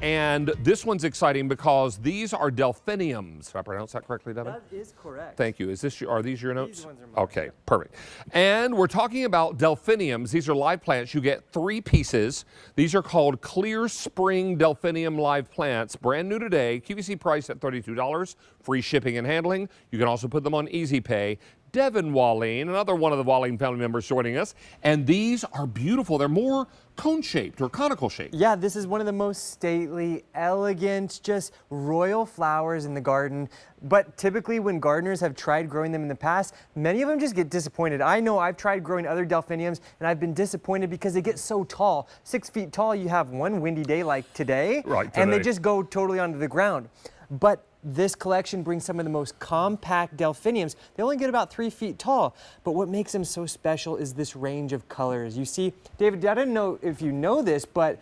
And this one's exciting because these are Delphiniums. Did I pronounce that correctly, Devin? That is correct. Thank you. Are these your notes? These ones are mine. Okay, perfect. And we're talking about Delphiniums. These are live plants. You get 3 pieces. These are called Clear Spring Delphinium live plants. Brand new today. QVC price at $32. Free shipping and handling. You can also put them on Easy Pay. Devin Walline, another one of the Walline family members joining us. And these are beautiful. They're more cone-shaped or conical shaped. Yeah, this is one of the most stately, elegant, just royal flowers in the garden. But typically when gardeners have tried growing them in the past, many of them just get disappointed. I know I've tried growing other Delphiniums and I've been disappointed because they get so tall. 6 feet tall, you have one windy day like today, and they just go totally onto the ground. But this collection brings some of the most compact Delphiniums. They only get about 3 feet tall, but what makes them so special is this range of colors. You see, David, I don't know if you know this, but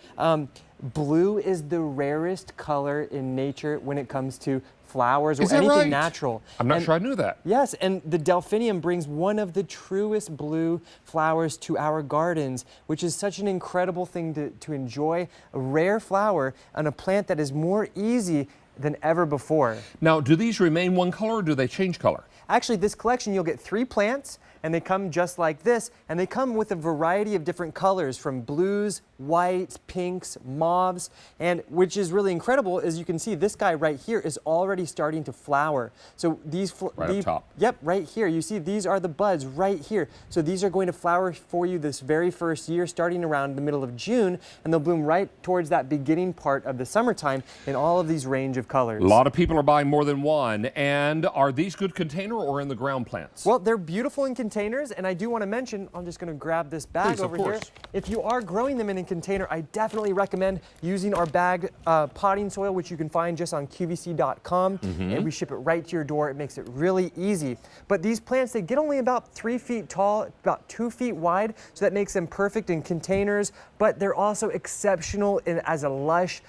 blue is the rarest color in nature when it comes to flowers or anything natural. I'm not sure I knew that. Yes, and the Delphinium brings one of the truest blue flowers to our gardens, which is such an incredible thing to enjoy. A rare flower on a plant that is more easy than ever before. Now, do these remain one color or do they change color? Actually, this collection, you'll get 3 plants, and they come just like this, and they come with a variety of different colors, from blues, whites, pinks, mauves, and which is really incredible, as you can see, this guy right here is already starting to flower. So these right up top. Yep, right here. You see, these are the buds right here. So these are going to flower for you this very first year, starting around the middle of June, and they'll bloom right towards that beginning part of the summertime in all of these range of colors. A lot of people are buying more than one, and are these good container or in the ground plants? Well, they're beautiful in containers, and I do want to mention, I'm just going to grab this bag over here. If you are growing them in a container, I definitely recommend using our bagged potting soil, which you can find just on QVC.com, and we ship it right to your door. It makes it really easy. But these plants, they get only about 3 feet tall, about 2 feet wide, so that makes them perfect in containers, but they're also exceptional as a lush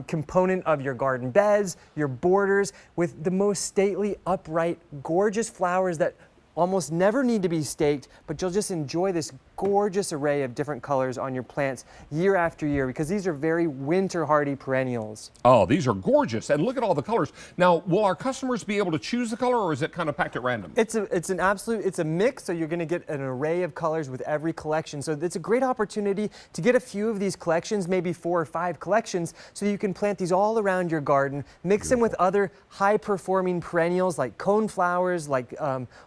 component of your garden beds, your borders, with the most stately, upright, gorgeous flowers that almost never need to be staked, but you'll just enjoy this gorgeous array of different colors on your plants year after year, because these are very winter hardy perennials. Oh, these are gorgeous, and look at all the colors. Now, will our customers be able to choose the color, or is it kind of packed at random? It's a mix, so you're going to get an array of colors with every collection. So it's a great opportunity to get a few of these collections, maybe 4 or 5 collections, so you can plant these all around your garden, mix them with other high-performing perennials like coneflowers, like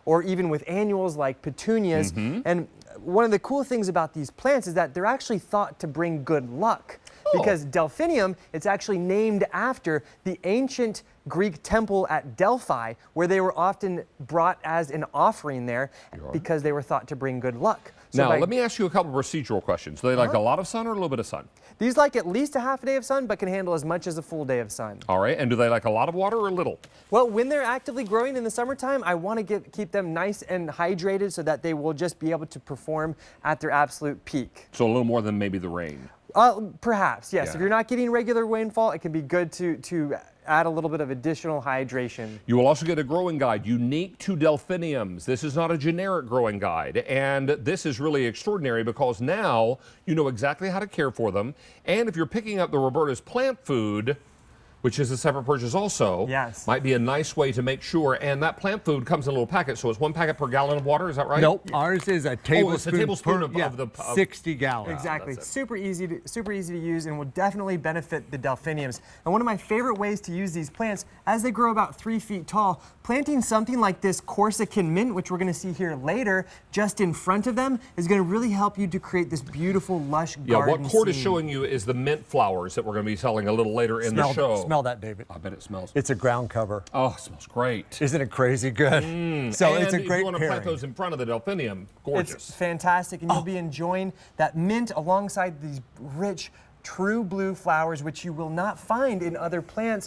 or even with annuals like petunias. And one of the cool things about these plants is that they're actually thought to bring good luck. Because Delphinium, it's actually named after the ancient Greek temple at Delphi, where they were often brought as an offering there because they were thought to bring good luck. So now, let me ask you a couple procedural questions. Do they like a lot of sun or a little bit of sun? These like at least a half a day of sun, but can handle as much as a full day of sun. All right, and do they like a lot of water or a little? Well, when they're actively growing in the summertime, I want to keep them nice and hydrated so that they will just be able to perform at their absolute peak. So a little more than maybe the rain. Perhaps, yes. If you're not getting regular rainfall, it can be good to add a little bit of additional hydration. You will also get a growing guide unique to Delphiniums. This is not a generic growing guide, and this is really extraordinary because now you know exactly how to care for them. And if you're picking up the Roberta's plant food, which is a separate purchase also, might be a nice way to make sure. And that plant food comes in a little packet, so it's 1 packet per gallon of water, is that right? Nope, ours is a tablespoon, of the 60 gallons. Exactly, super easy to use, and will definitely benefit the Delphiniums. And one of my favorite ways to use these plants, as they grow about 3 feet tall, planting something like this Corsican mint, which we're going to see here later, just in front of them, is going to really help you to create this beautiful, lush garden what Cord is scene. showing you is the mint flowers that we're going to be selling a little later in the show. Smell that, David. I bet it smells. It's a ground cover. Oh, it smells great. Isn't it crazy good? So and it's a if great you want to plant pairing. those in front of the Delphinium, gorgeous. It's fantastic, and you'll be enjoying that mint alongside these rich, true blue flowers, which you will not find in other plants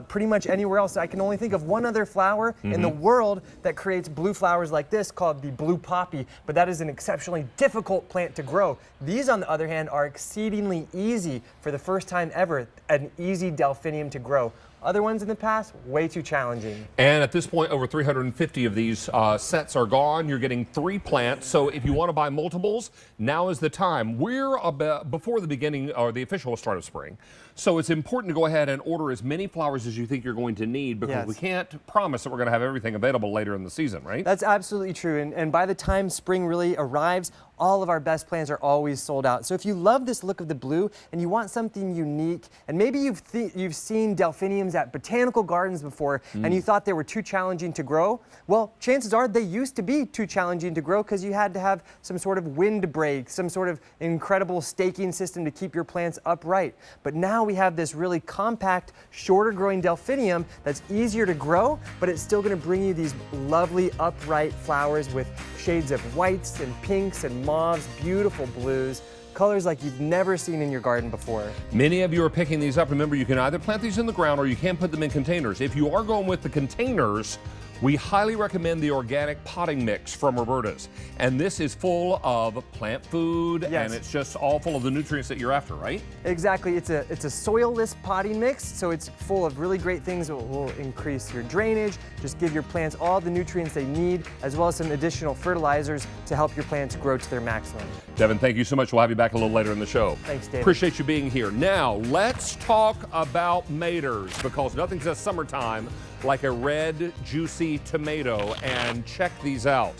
pretty much anywhere else. I can only think of one other flower in the world that creates blue flowers like this, called the blue poppy, but that is an exceptionally difficult plant to grow. These, on the other hand, are exceedingly easy for the first time ever, an easy Delphinium to grow. Other ones in the past, way too challenging. And at this point, over 350 of these sets are gone. You're getting 3 plants. So if you want to buy multiples, now is the time. We're about before the beginning or the official start of spring. So it's important to go ahead and order as many flowers as you think you're going to need, because we can't promise that we're going to have everything available later in the season, right? That's absolutely true. And by the time spring really arrives, all of our best plants are always sold out. So if you love this look of the blue and you want something unique, and maybe you've seen Delphiniums at botanical gardens before and you thought they were too challenging to grow, well, chances are they used to be too challenging to grow because you had to have some sort of windbreak, some sort of incredible staking system to keep your plants upright. But now we have this really compact, shorter growing Delphinium that's easier to grow, but it's still going to bring you these lovely upright flowers with shades of whites and pinks and mauves, beautiful blues, colors like you've never seen in your garden before. Many of you are picking these up. Remember, you can either plant these in the ground or you can put them in containers. If you are going with the containers, we highly recommend the organic potting mix from Roberta's. And this is full of plant food, and it's just all full of the nutrients that you're after, right? Exactly. It's a soil-less potting mix, so it's full of really great things that will increase your drainage, just give your plants all the nutrients they need, as well as some additional fertilizers to help your plants grow to their maximum. Devin, thank you so much. We'll have you back a little later in the show. Thanks, David. Appreciate you being here. Now, let's talk about maters, because nothing says summertime like a red, juicy tomato, and check these out.